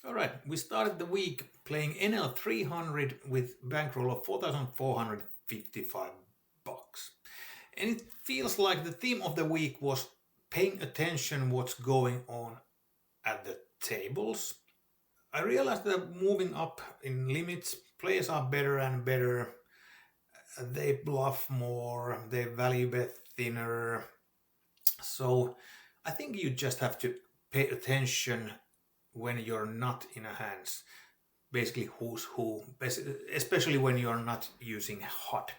Alright, we started the week playing NL300 with bankroll of 4,455 bucks. And it feels like the theme of the week was paying attention what's going on at the tables. I realized that moving up in limits, players are better and better. They bluff more, they value bet thinner. So I think you just have to pay attention when you're not in a hands. Basically who's who, especially when you're not using HUD.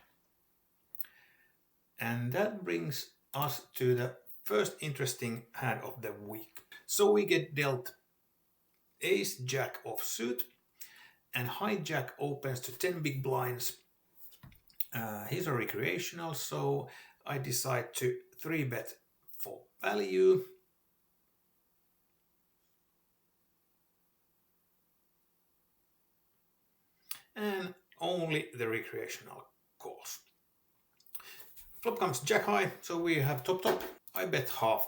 And that brings us to the first interesting hand of the week. So we get dealt Ace Jack offsuit, and hijack opens to 10 big blinds. He's a recreational, so I decide to 3-bet for value. And only the recreational calls. Flop comes jack high, so we have top. I bet half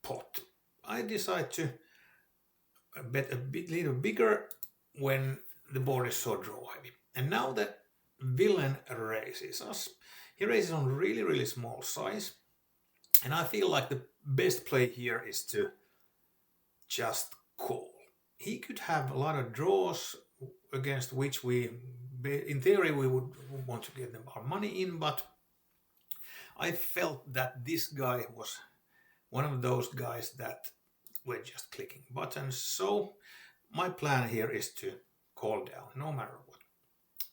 pot. I decide to bet a little bigger when the board is so draw heavy. And now the villain raises us. He raises on really small size. And I feel like the best play here is to just call. He could have a lot of draws against which we, in theory, we would want to get our money in, but I felt that this guy was one of those guys that were just clicking buttons. So my plan here is to call down no matter what.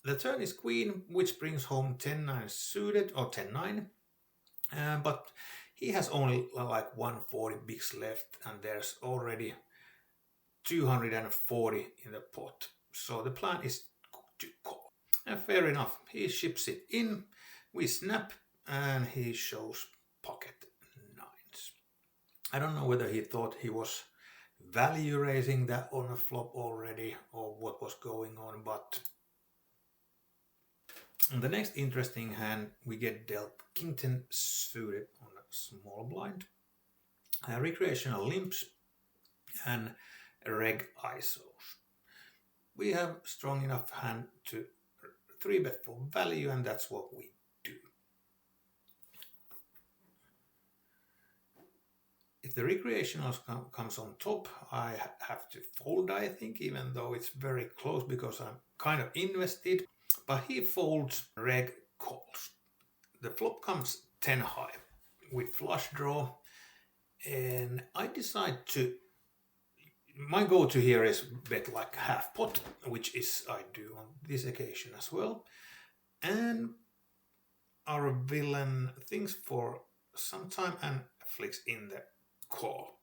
The turn is queen, which brings home 10-9 suited or 10-9, but he has only like 140 bigs left and there's already 240 in the pot. So the plan is to call. And fair enough, he ships it in, we snap, and he shows pocket nines. I don't know whether he thought he was value raising that on a flop already or what was going on, but in the next interesting hand we get dealt king 10 suited on a small blind, recreational limps and reg ISOs. We have strong enough hand to 3-bet for value, and that's what we do. If the recreationals comes on top, I have to fold, I think, even though it's very close because I'm kind of invested. But he folds, reg calls. The flop comes 10 high with flush draw, and I decide to, my go-to here is bet like half pot, which is I do on this occasion as well. And our villain thinks for some time and flicks in the call.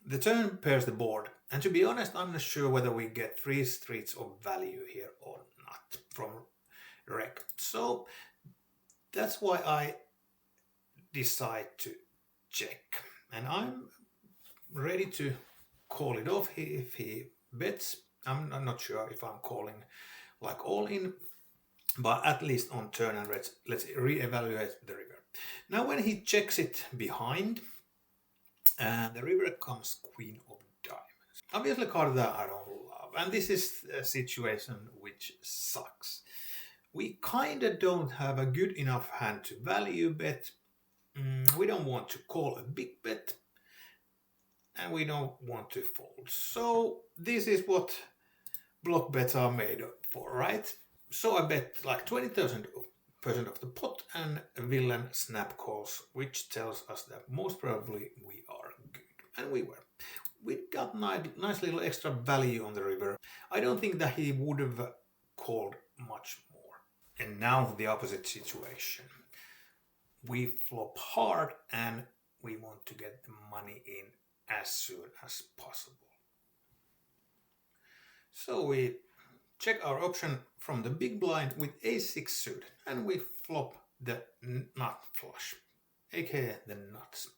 The turn pairs the board, and to be honest, I'm not sure whether we get 3 streets of value here or not from reg. So that's why I decide to check, and I'm ready to call it off if he bets. I'm not sure if I'm calling like all in, but at least on turn, and let's re-evaluate the river. Now when he checks it behind, and the river comes queen of diamonds. Obviously a card that I don't love, and this is a situation which sucks. We kinda don't have a good enough hand to value bet. We don't want to call a big bet, and we don't want to fold. So this is what block bets are made for, right? So I bet like 20% of the pot, and villain snap calls, which tells us that most probably we are good. And we were. We got nice little extra value on the river. I don't think that he would have called much more. And now the opposite situation. We flop hard and we want to get the money in as soon as possible. So we check our option from the big blind with ace-6 suited, and we flop the nut flush, aka the nuts.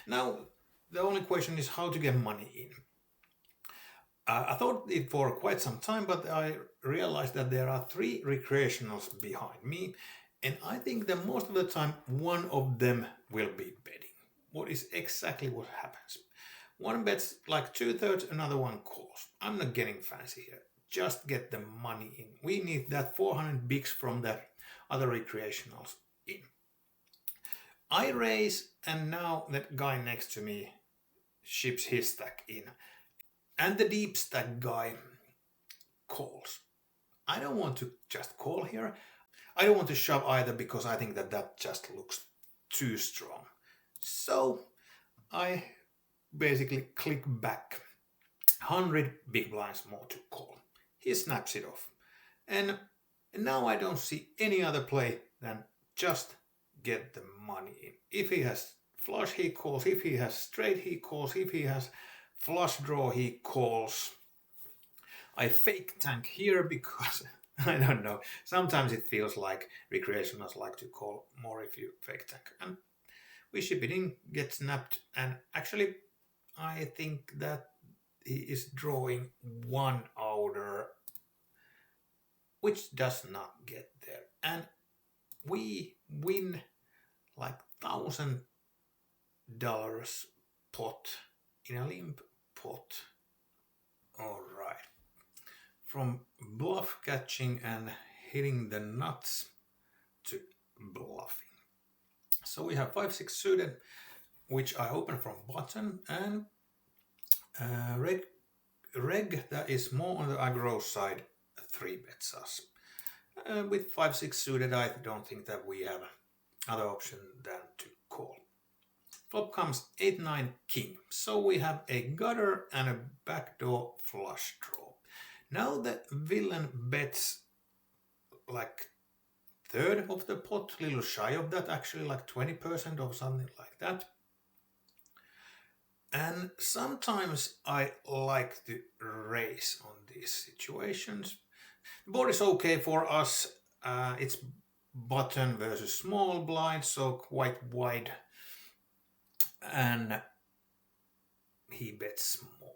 Now the only question is how to get money in. I thought it for quite some time, but I realized that there are 3 recreationals behind me, and I think that most of the time one of them will be betting. What is exactly what happens? One bets like 2/3, another one calls. I'm not getting fancy here. Just get the money in. We need that 400 bigs from the other recreationals in. I raise, and now that guy next to me ships his stack in. And the deep stack guy calls. I don't want to just call here. I don't want to shove either because I think that just looks too strong. So I basically click back. 100 big blinds more to call. He snaps it off. And now I don't see any other play than just get the money in. If he has flush, he calls. If he has straight, he calls. If he has flush draw, he calls. I fake tank here because I don't know. Sometimes it feels like recreationals like to call more if you fake tank. And we ship it in, get snapped, and actually I think that he is drawing one outer, which does not get there. And we win like $1,000 pot in a limp pot. All right. From bluff catching and hitting the nuts to bluffing. So we have 5-6 suited, which I open from bottom, and reg that is more on the aggro side 3-bets us. With 5-6 suited, I don't think that we have other option than to call. Flop comes 8-9 king, so we have a gutter and a backdoor flush draw. Now the villain bets like third of the pot, a little shy of that, actually like 20% or something like that. And sometimes I like to raise on these situations. The board is okay for us. It's button versus small blind, so quite wide. And he bets small.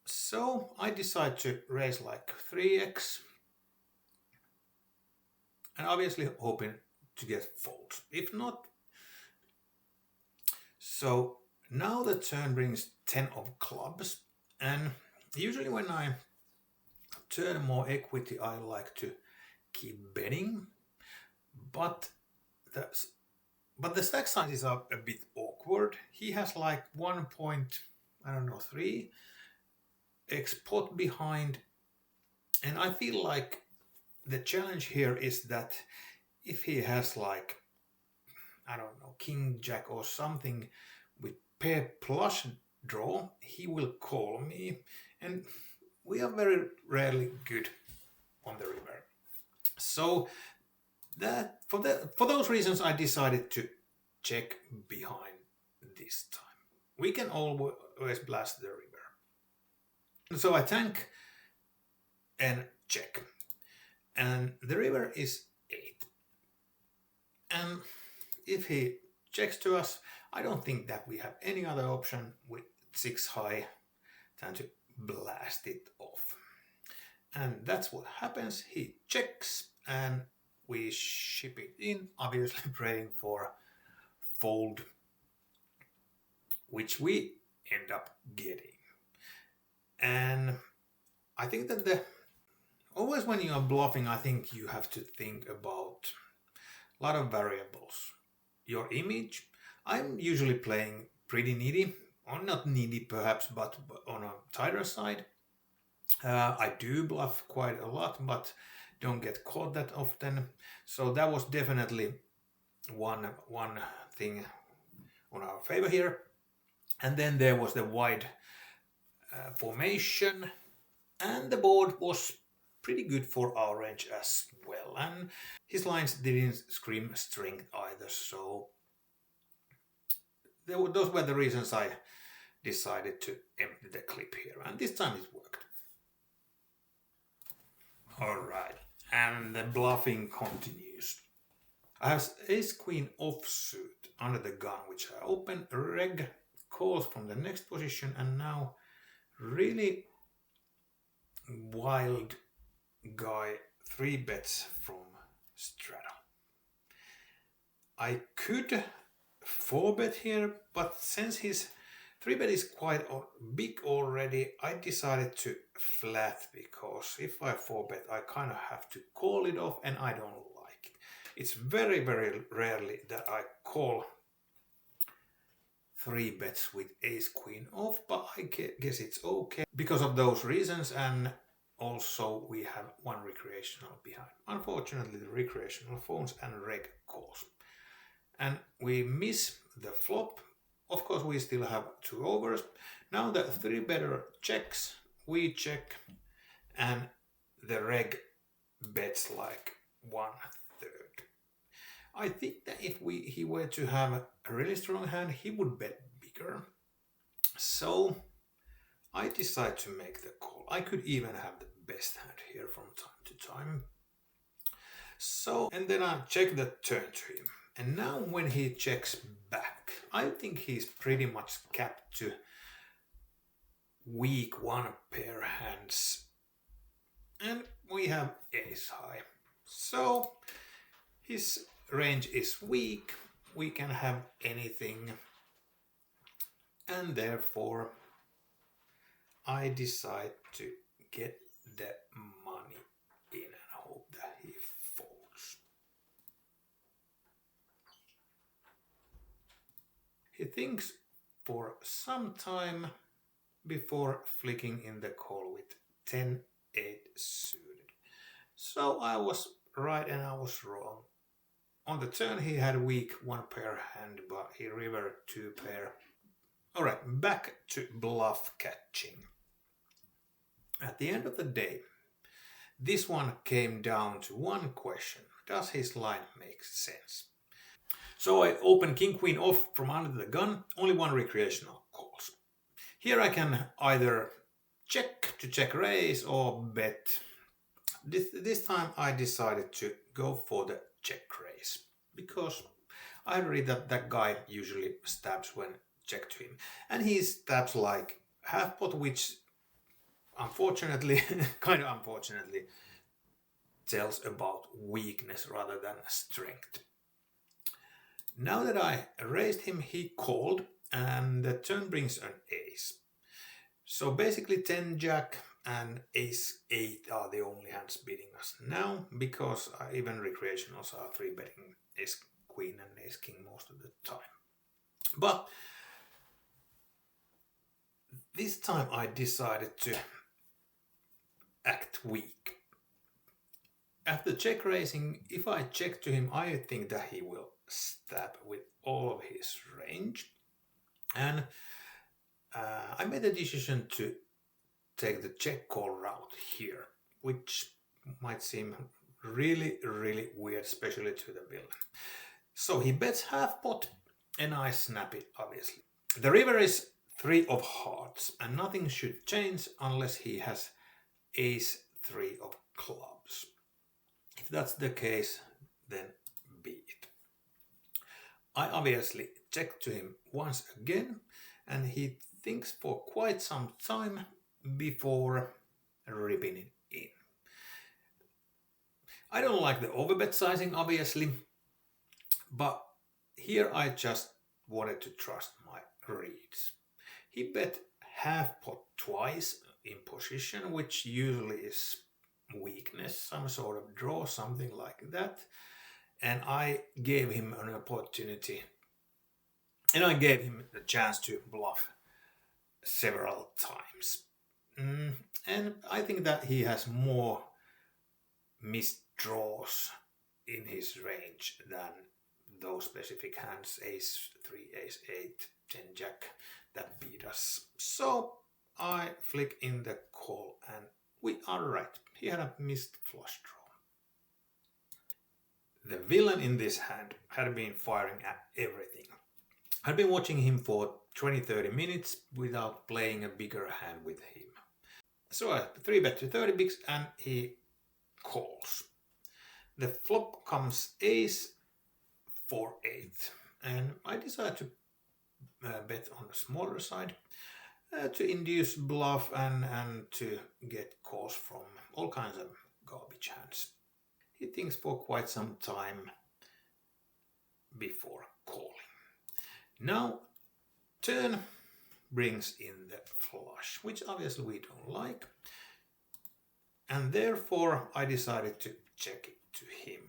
So I decide to raise like 3x. And obviously hoping to get folds. If not, so now the turn brings 10 of clubs, and usually when I turn more equity I like to keep betting, but the stack sizes are a bit awkward. He has like 1.3 x pot behind, and I feel like the challenge here is that if he has like, I don't know, king jack or something with pair plus draw, he will call me, and we are very rarely good on the river. So that for those reasons I decided to check behind this time. We can always blast the river. So I tank and check, and the river is 8. And if he checks to us, I don't think that we have any other option with 6 high than to blast it off. And that's what happens. He checks and we ship it in, obviously praying for fold, which we end up getting. And I think that always when you are bluffing, I think you have to think about a lot of variables. Your image. I'm usually playing pretty needy, or not needy perhaps, but on a tighter side. I do bluff quite a lot, but don't get caught that often. So that was definitely one thing on our favor here. And then there was the wide formation, and the board was pretty good for our range as well. And his lines didn't scream strength either, so those were the reasons I decided to empty the clip here, and this time it worked. Alright, and the bluffing continues. I have ace queen offsuit under the gun, which I open. Reg calls from the next position, and now really wild guy 3-bets from straddle. I could 4-bet here, but since his 3-bet is quite big already, I decided to flat, because if I 4-bet I kind of have to call it off and I don't like it. It's very rarely that I call 3-bets with ace queen off, but I guess it's okay because of those reasons, and also we have one recreational behind. Unfortunately, the recreational phones and reg calls. And we miss the flop. Of course, we still have 2 overs. Now the 3-better checks, we check, and the reg bets like 1/3. I think that if he were to have a really strong hand, he would bet bigger. So I decide to make the call. I could even have the best hand here from time to time. So, and then I check the turn to him. And now when he checks back, I think he's pretty much capped to weak 1 pair hands. And we have ace high. So his range is weak. We can have anything. And therefore I decide to get the money in and hope that he folds. He thinks for some time before flicking in the call with 10-8 suited. So I was right and I was wrong. On the turn he had weak 1 pair hand, but he rivered 2 pair. Alright, back to bluff catching. At the end of the day, this one came down to one question. Does his line make sense? So I open king queen off from under the gun, only 1 recreational calls. Here I can either check to check raise or bet. This time I decided to go for the check raise, because I read that guy usually stabs when check to him, and he stabs like half pot, which unfortunately, kind of unfortunately, tells about weakness rather than strength. Now that I raised him, he called, and the turn brings an ace. So basically 10 jack and ace 8 are the only hands beating us now, because even recreationals are 3-betting ace queen and ace king most of the time. But this time I decided to act weak. After check raising, if I check to him, I think that he will stab with all of his range. And I made the decision to take the check call route here, which might seem really weird, especially to the villain. So he bets half pot and I snap it, obviously. The river is 3 of hearts and nothing should change unless he has ace 3 of clubs. If that's the case, then be it. I obviously check to him once again, and he thinks for quite some time before ripping it in. I don't like the overbet sizing, obviously, but here I just wanted to trust my reads. He bet half pot twice in position, which usually is weakness, some sort of draw, something like that. And I gave him an opportunity, and I gave him the chance to bluff several times. And I think that he has more missed draws in his range than those specific hands, ace 3, ace 8, 10 jack, that beat us. So I flick in the call and we are right. He had a missed flush draw. The villain in this hand had been firing at everything. I'd been watching him for 20-30 minutes without playing a bigger hand with him. So I 3-bet to 30 bigs and he calls. The flop comes ace 4-8 and I decide to bet on the smaller side to induce bluff and to get calls from all kinds of garbage hands. He thinks for quite some time before calling. Now turn brings in the flush, which obviously we don't like. And therefore I decided to check it to him.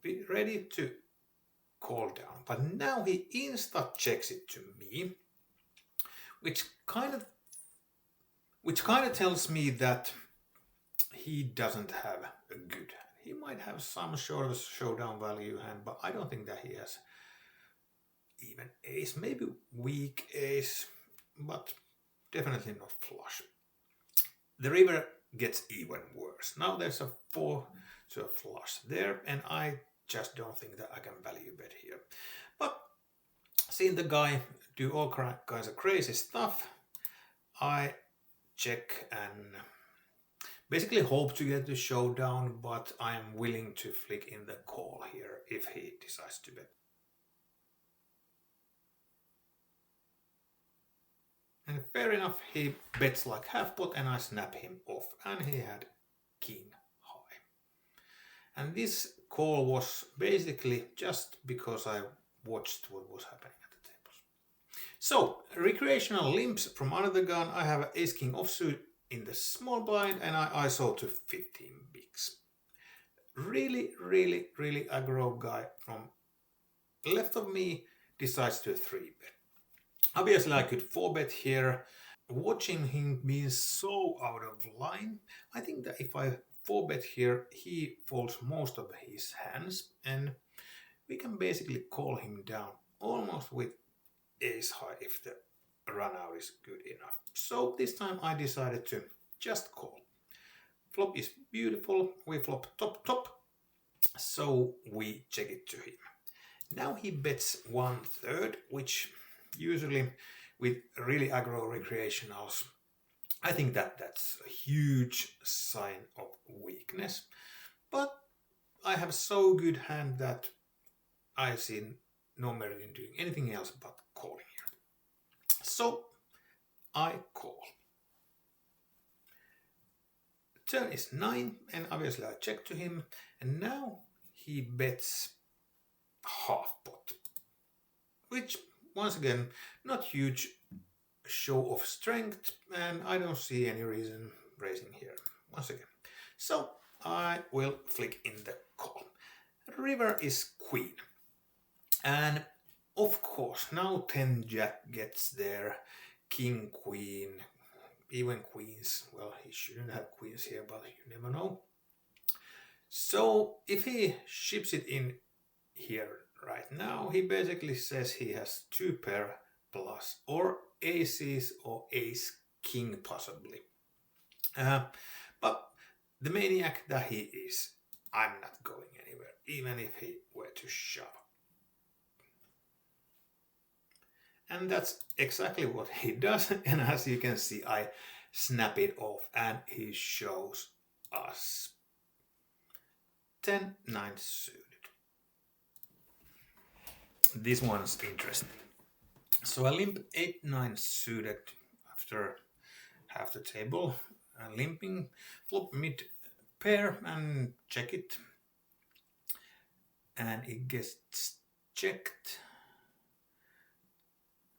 Be ready to call down. But now he insta checks it to me, which kind of tells me that he doesn't have a good hand. He might have some sort of showdown value hand, but I don't think that he has even ace, maybe weak ace, but definitely not flush. The river gets even worse. Now there's a 4 to a flush there, and I just don't think that I can value bet here. But seeing the guy do all kinds of crazy stuff, I check and basically hope to get the showdown, but I am willing to flick in the call here if he decides to bet. And fair enough, he bets like half pot and I snap him off, and he had king high. And this call was basically just because I watched what was happening at the tables. So, recreational limps from another gun. I have ace king offsuit in the small blind and I ISO to 15 bigs. Really aggro guy from left of me decides to 3-bet. Obviously I could 4-bet here. Watching him being so out of line, I think that if I 4-bet here, he folds most of his hands and we can basically call him down almost with ace high if the run out is good enough. So this time I decided to just call. Flop is beautiful, we flop top, so we check it to him. Now he bets 1/3, which usually with really aggro recreationals, I think that that's a huge sign of weakness. But I have so good hand that I see no merit in doing anything else but calling here. So I call. Turn is 9 and obviously I check to him, and now he bets half pot, which once again not huge show of strength, and I don't see any reason raising here once again. So I will flick in the call. River is queen, and of course now 10 jack gets there, king queen, even queens. Well, he shouldn't have queens here, but you never know. So if he ships it in here right now, he basically says he has 2 pair plus, or aces or ace king possibly. But the maniac that he is, I'm not going anywhere, even if he were to shove. And that's exactly what he does, and as you can see I snap it off and he shows us 10-9 suited. This one's interesting. So I limp 8-9 suited after half the table, limping, flop mid pair and check it, and it gets checked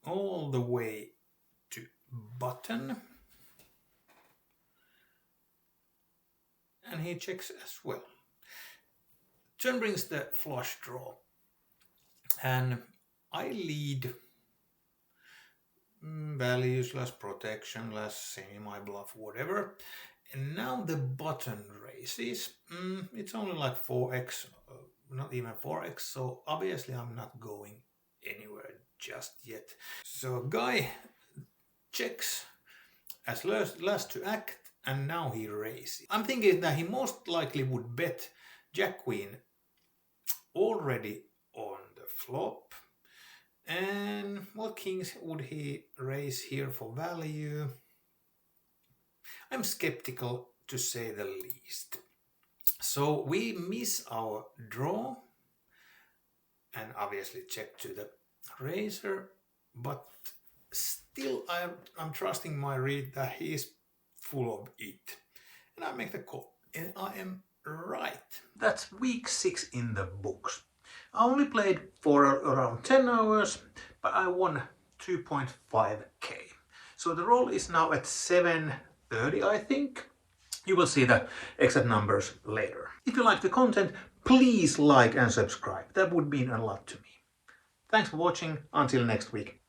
all the way to button, and he checks as well. Turn brings the flush draw, and I lead values less protection, less semi bluff, whatever. And now the button raises. It's only like 4x, not even 4x, so obviously I'm not going anywhere just yet. So guy checks as last to act, and now he raises. I'm thinking that he most likely would bet jack queen already on the flop. And what kings would he raise here for value? I'm skeptical to say the least. So we miss our draw and obviously check to the raiser, but still I'm trusting my read that he is full of it. And I make the call, and I am right. That's week 6 in the books. I only played for around 10 hours, but I won 2.5k. So the roll is now at 730, I think. You will see the exact numbers later. If you like the content, please like and subscribe. That would mean a lot to me. Thanks for watching. Until next week.